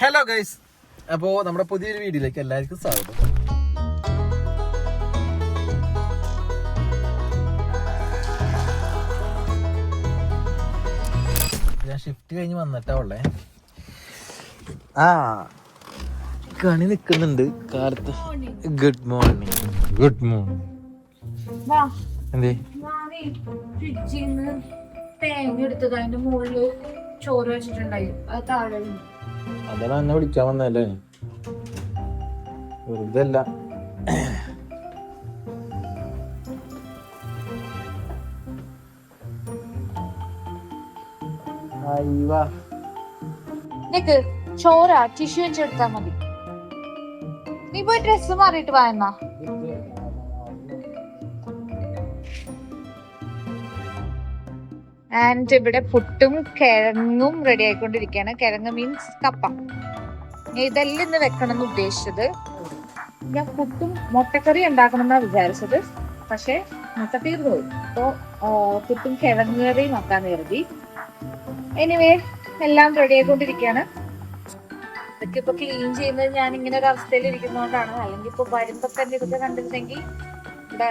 Hello guys, അപ്പോൾ നമ്മുടെ പുതിയൊരു വീഡിയോയിലേക്ക് എല്ലാവർക്കും സ്വാഗതം. ഞാൻ ഷിഫ്റ്റ് കഴിഞ്ഞ് വന്നിട്ടാ ഉള്ളേ. കണി നിൽക്കുന്നുണ്ട് കാലത്ത്. Good morning. Good morning. എന്തേ തേങ്ങ എടുത്തത് അതിന്റെ മുകളില് ചോറ് വെച്ചിട്ടുണ്ടായി. അത് താഴെ അതാണ് എന്നെ വിളിക്കാൻ വന്നല്ലേ, വെറുതെ അല്ല. നിക്ക് ചോറാ, ടിഷ്യൂ വെച്ചെടുത്താ മതി. നീ പോയി ഡ്രസ് മാറിയിട്ട് വാ എന്നാ. ആൻഡ് ഇവിടെ പുട്ടും കിഴങ്ങും റെഡി ആയിക്കൊണ്ടിരിക്കുകയാണ്. കിഴങ്ങ് മീൻസ് കപ്പ. ഇതെല്ലാം ഇന്ന് വെക്കണം എന്ന് ഉദ്ദേശിച്ചത്. ഞാൻ പുട്ടും മുട്ടക്കറി ഉണ്ടാക്കണം എന്നാ വിചാരിച്ചത്, പക്ഷെ മുട്ട തീർന്നു പോയി. അപ്പോ പുട്ടും കിഴങ്ങ് കറിയും വെക്കാൻ കരുതി. എനിവേ എല്ലാം റെഡി ആയിക്കൊണ്ടിരിക്കുകയാണ്. ഇതൊക്കെ ഇപ്പൊ ക്ലീൻ ചെയ്യുന്നത് ഞാൻ ഇങ്ങനെ ഒരു അവസ്ഥയിൽ ഇരിക്കുന്നതുകൊണ്ടാണ്. അല്ലെങ്കിൽ ഇപ്പൊ വരുമ്പോ തന്നെ ഇതൊക്കെ കണ്ടിരുന്നെങ്കിൽ ഇവിടെ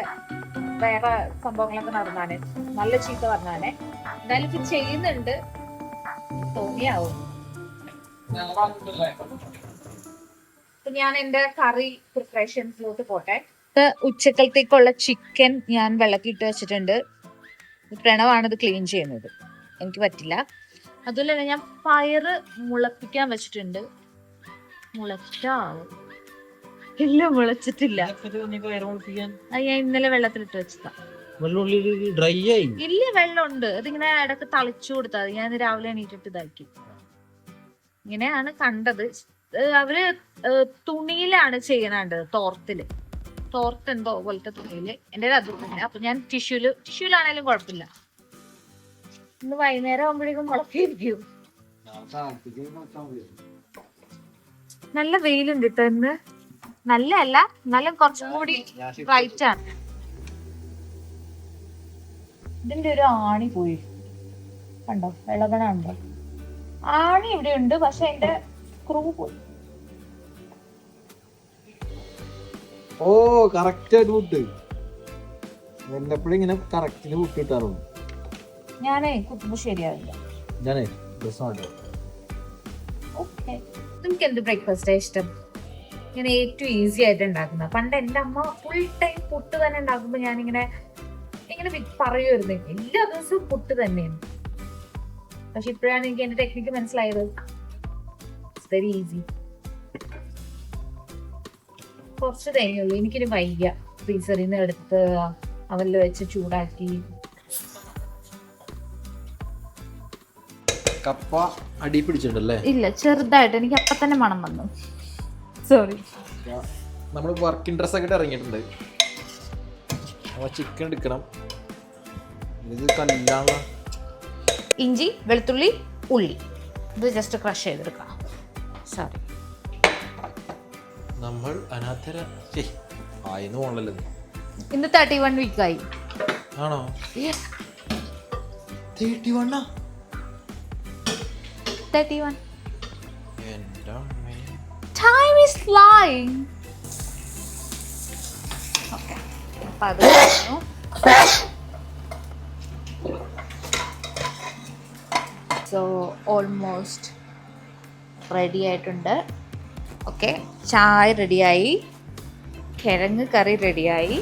വേറെ സംഭവങ്ങളൊക്കെ നടന്നാനെ, നല്ല ചീത്ത പറഞ്ഞാനെ. എന്തായാലും ഇത് ചെയ്യുന്നുണ്ട്, തോന്നിയാവും. ഞാൻ എന്റെ കറി പ്രിപ്പറേഷൻസിലോട്ട് പോട്ടെ. ഉച്ചക്കലത്തേക്കുള്ള ചിക്കൻ ഞാൻ വെള്ളത്തിട്ട് വെച്ചിട്ടുണ്ട്. പ്രണവാണ് ഇത് ക്ലീൻ ചെയ്യുന്നത്, എനിക്ക് പറ്റില്ല. അതുപോലെ തന്നെ ഞാൻ പയറ് മുളപ്പിക്കാൻ വെച്ചിട്ടുണ്ട്. ഇല്ല, മുളച്ചിട്ടില്ല. ഞാൻ ഇന്നലെ വെള്ളത്തിലിട്ട് വെച്ചതാ. ഇല്ല, വെള്ളമുണ്ട്. അതിങ്ങനെ ഇടക്ക് തളിച്ചു കൊടുത്താൽ ഞാൻ രാവിലെ എണീറ്റിട്ട് ഇതാക്കി. ഇങ്ങനെയാണ് കണ്ടത്. അവര് തുണിയിലാണ് ചെയ്യണത്, തോർത്ത് എന്തോ പോലത്തെ തുണിയില്. എന്റെ അതും തന്നെ. അപ്പൊ ഞാൻ ടിഷ്യൂലാണേലും കുഴപ്പമില്ല. ഇന്ന് വൈകുന്നേരം ആകുമ്പോഴേക്കും മുളക്കിയിരിക്കും. നല്ല വെയിലുണ്ട് കേട്ടോ ഇന്ന്. നല്ല അല്ല, എന്നാലും കുറച്ചും കൂടി ബ്രൈറ്റ് ആണ്. ഇതിന്റെ ഒരു ആണി പോയി കണ്ടോ, വെള്ളകണ ഉണ്ടോ? ആണി ഇവിടെ ഉണ്ട്, പക്ഷെ അതിന്റെ സ്ക്രൂ പോയി. ഓ, കറക്റ്റ് ആയിട്ട് വിട്ട്. എല്ലപ്പോഴും ഇങ്ങനെ കറക്റ്റിന് വിട്ട് കിട്ടാറുണ്ട്. ഞാനേ കുത്തുമ്പോ ശരിയാവില്ല. നിങ്ങൾക്ക് എന്ത് ബ്രേക്ക്ഫാസ്റ്റ് ഇഷ്ടം? ഞാൻ ഏറ്റവും ഈസി ആയിട്ട് ഉണ്ടാക്കുന്ന. പണ്ട് എന്റെ അമ്മ ഫുൾ ടൈം പുട്ട് തന്നെ ഉണ്ടാക്കുമ്പോ ഞാനിങ്ങനെ പറയുമായിരുന്നു, എല്ലാ ദിവസവും പുട്ട് തന്നെയാണ്. പക്ഷെ ഇപ്പോഴാണ് എനിക്ക് എന്റെ ടെക്നിക്ക് മനസ്സിലായത്. It's very easy. കുറച്ച് തേങ്ങയുള്ളൂ. എനിക്കിനി വയ്യ. ഫ്രീസറിൽ നിന്ന് എടുത്ത് അവനിൽ വെച്ച് ചൂടാക്കി. കപ്പ അടി പിടിച്ചിട്ടുണ്ടല്ലേ? ഇല്ല, ചെറുതായിട്ട്. എനിക്ക് അപ്പൊ തന്നെ മണം വന്നു. സോറി. നമ്മൾ വർക്കിംഗ് ഡ്രസ് ഒക്കെ ഇറങ്ങിയിട്ടുണ്ട്. ചിക്കൻ എടുക്കണം. ഇത് കല്ലാണ്. ഇഞ്ചി, വെളുത്തുള്ളി, ഉള്ളി ഇത് ജസ്റ്റ് ക്രഷ് ചെയ്തെടുക്കാം. സോറി, നമ്മൾ അനാഥര ആയെന്ന് പോണല്ലോ. ഇന്ന് 31 വീക്കായി. ആണോ? 31. Time is flying. Okay. So almost ready ആയിട്ടുണ്ട്. ഓക്കെ, ചായ റെഡിയായി, കിഴങ്ങ് കറി റെഡിയായി,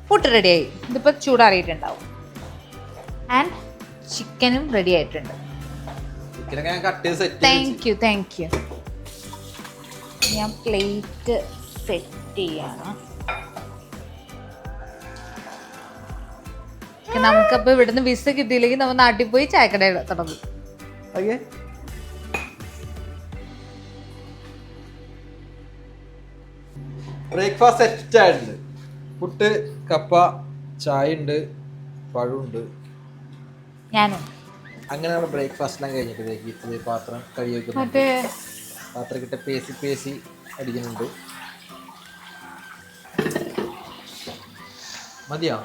പുട്ട് റെഡിയായി. ഇതിപ്പോൾ ചൂടാറിയിട്ടുണ്ടാവും. ആൻഡ് ചിക്കനും റെഡി ആയിട്ടുണ്ട്. Thank you. ഞാൻ പ്ലേറ്റ് സെറ്റ് ചെയ്യാണ്. നമുക്കപ്പോ ഇവിടുന്ന് വിസ കിട്ടിയില്ലെങ്കിൽ നമ്മൾ നാട്ടിൽ പോയി ചായക്കട തുടങ്ങും. ബ്രേക്ക്ഫാസ്റ്റ് സെറ്റ് ആയിട്ടുണ്ട്. പുട്ട്, കപ്പ, ചായ ഉണ്ട്, പഴമുണ്ട്. ഞാനും അങ്ങനെയുള്ള ബ്രേക്ക്ഫാസ്റ്റ് എല്ലാം കഴിഞ്ഞിട്ട് പാത്രം കഴുകി വെക്കുന്നുണ്ട്. പാത്രം കിட்ட പേസി അടിക്കുന്നുണ്ട്. മതിയോ?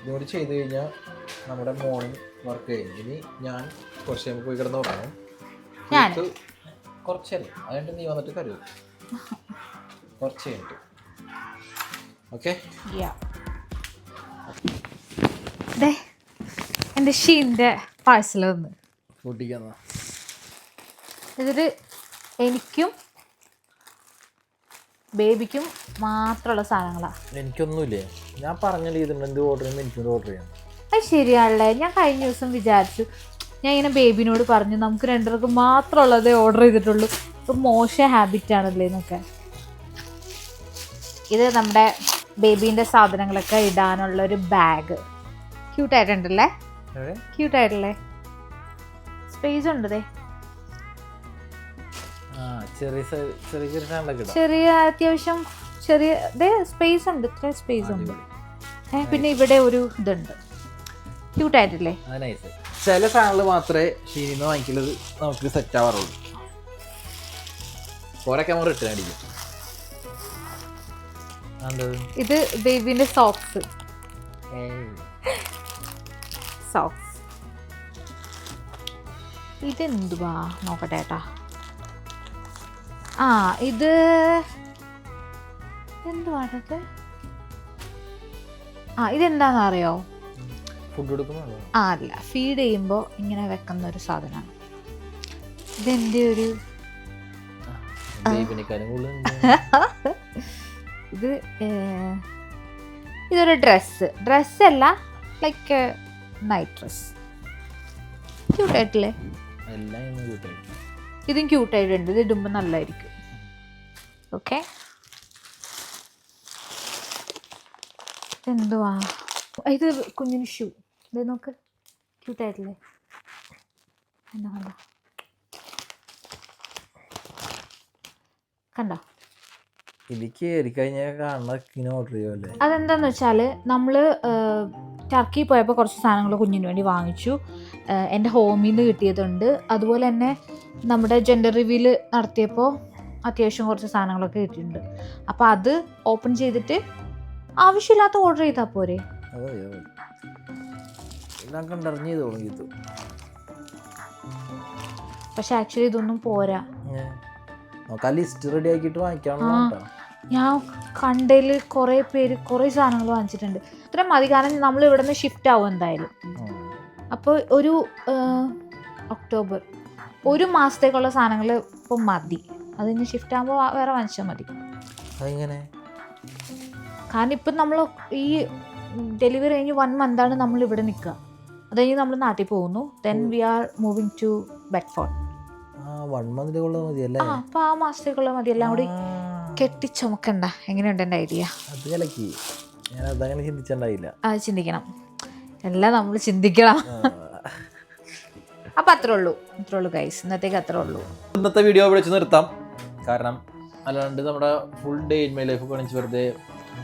ഇതുകൂടി ചെയ്ത് കഴിഞ്ഞാൽ നമ്മുടെ മോർണിംഗ് വർക്ക് കഴിഞ്ഞു. ഇനി ഞാൻ കുറച്ച് കഴിയുമ്പോൾ പോയി കിടന്ന് ഉറങ്ങും. ഞാൻ കുറച്ചല്ലേ അതുകൊണ്ട് നീ വന്നിട്ട് കരുതും കുറച്ച് കഴിഞ്ഞിട്ട്. ഓക്കെ എൻ്റെ ഷീൻ്റെ പാഴ്സൽ വന്ന് കൂട്ടിക്കാന്ന ഇതിൽ എനിക്കും ബേബിക്കും മാത്രമുള്ള സാധനങ്ങളാണ്. എനിക്കൊന്നുമില്ലേ, ഞാൻ പറഞ്ഞല്ലേ ഇതിന് എന്ത് ഓർഡർ ചെയ്യുമ്പോൾ എനിക്കൊരു ഓർഡർ ചെയ്യാം. അത് ശരിയാണല്ലേ. ഞാൻ കഴിഞ്ഞ ദിവസം വിചാരിച്ചു, ഞാൻ ഇങ്ങനെ ബേബിനോട് പറഞ്ഞു നമുക്ക് രണ്ടുപേർക്ക് മാത്രമുള്ളതേ ഓർഡർ ചെയ്തിട്ടുള്ളൂ, ഇപ്പം മോശം ഹാബിറ്റാണല്ലേ എന്നൊക്കെ. ഇത് നമ്മുടെ ബേബീൻ്റെ സാധനങ്ങളൊക്കെ ഇടാനുള്ളൊരു ബാഗ്. ക്യൂട്ടായിട്ടുണ്ടല്ലേ, ക്യൂട്ടായിട്ടല്ലേ, സ്പേസ് ഉണ്ട്. ചെറിയ അത്യാവശ്യം ചെറിയ സ്പേസ് ഉണ്ട്, ഇത്ര സ്പേസ് ഉണ്ട്. പിന്നെ ഇവിടെ ഒരു ഇതുണ്ട്, ക്യൂട്ടായിട്ടില്ലേ. ചില സാധനങ്ങൾ മാത്രമേ ഷീനിന്ന് വാങ്ങിക്കുന്നത് നമുക്ക് സെറ്റ് ആവാറുള്ളൂ. കുറേ നമ്മൾ റിട്ടേൺ അടിക്കും. ഇത് ബേബിന്റെ സോക്സ്. ഇതെന്തുവാ നോക്കട്ടെ ഏട്ടാ. ഇത് എന്തുവാണത്? ഇതെന്താന്ന് അറിയോ? ഫുഡ് കൊടുക്കുന്നോ? അല്ല, ഫീഡ് ചെയ്യുമ്പോൾ ഇങ്ങനെ വെക്കുന്ന ഒരു സാധനമാണ്. ഇതെന്റെ ഒരു ഇതൊരു ഡ്രസ്സല്ല, ലൈക്ക് നൈറ്റ് ഡ്രസ്. ക്യൂട്ടായിട്ടില്ലേ? ഇതും ക്യൂട്ടായിട്ടുണ്ട്, ഇത് ഇടുമ്പോൾ നല്ലതായിരിക്കും. ഓക്കെ, എന്തുവാ ഇത്? കുഞ്ഞിന് ഷൂ. ഇത് നോക്ക്, ക്യൂട്ടായിട്ടില്ലേ? എന്താ കണ്ടോ? അതെന്താന്ന് വെച്ചാല് നമ്മള് ടർക്കി പോയപ്പോൾ കുറച്ച് സാധനങ്ങൾ കുഞ്ഞിന് വേണ്ടി വാങ്ങിച്ചു. എൻ്റെ ഹോമിൽ നിന്ന് കിട്ടിയതുണ്ട്. അതുപോലെ തന്നെ നമ്മുടെ ജെൻഡർ റിവീൽ നടത്തിയപ്പോൾ അത്യാവശ്യം കുറച്ച് സാധനങ്ങളൊക്കെ കിട്ടിയിട്ടുണ്ട്. അപ്പോൾ അത് ഓപ്പൺ ചെയ്തിട്ട് ആവശ്യമില്ലാത്ത ഓർഡർ ചെയ്താൽ പോരെ. പക്ഷെ ആക്ച്വലി ഇതൊന്നും പോരാ. ഞാൻ കണ്ടതിൽ കുറേ പേര് കുറേ സാധനങ്ങൾ വാങ്ങിച്ചിട്ടുണ്ട്. ഇത്രയും മതി, കാരണം നമ്മൾ ഇവിടെ നിന്ന് ഷിഫ്റ്റ് ആവും എന്തായാലും. അപ്പോൾ ഒരു ഒക്ടോബർ, ഒരു മാസത്തേക്കുള്ള സാധനങ്ങൾ ഇപ്പം മതി. അതിന് ഷിഫ്റ്റ് ആകുമ്പോൾ വേറെ വാങ്ങിച്ചാൽ മതി. കാരണം ഇപ്പം നമ്മൾ ഈ ഡെലിവറി കഴിഞ്ഞ് 1 മന്താണ് നമ്മൾ ഇവിടെ നിൽക്കുക. അത് കഴിഞ്ഞ് നമ്മൾ നാട്ടിൽ പോകുന്നു. Then we are moving to Bedford. അപ്പോൾ ആ മാസത്തേക്കുള്ള മതി. എല്ലാം കൂടി കെട്ടിച്ചുമക്കണ്ട. എങ്ങനെയുണ്ട് എൻ്റെ ഐഡിയ? അത് ചിന്തിക്കണം, എല്ലാം നമ്മൾ ചിന്തിക്കണം. അപ്പം അത്രേ ഉള്ളൂ ഗൈസ്, ഇന്നത്തേക്ക് അത്രേ ഉള്ളൂ. ഇന്നത്തെ വീഡിയോ വിളിച്ച് നിർത്താം. കാരണം അല്ലാണ്ട് നമ്മുടെ full day in my life കാണിച്ച് വെറുതെ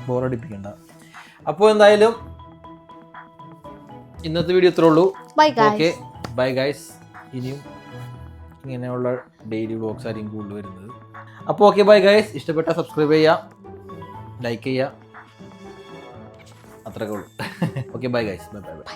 ബോറടിപ്പിക്കണ്ട. അപ്പോൾ എന്തായാലും ഇന്നത്തെ വീഡിയോ ഇത്രേ ഉള്ളൂ. Okay, bye guys. ഇനിയും ഇങ്ങനെയുള്ള ഡെയിലി വ്ലോഗ്സ് ആയിരിക്കും കൂടുതൽ വരുന്നത്. അപ്പോൾ ഓക്കെ, ബൈ ഗൈസ്. ഇഷ്ടപ്പെട്ട സബ്സ്ക്രൈബ് ചെയ്യുക, ലൈക്ക് ചെയ്യുക, അത്രയൊക്കെ ഉള്ളൂ. Okay, bye guys. Bye bye bye.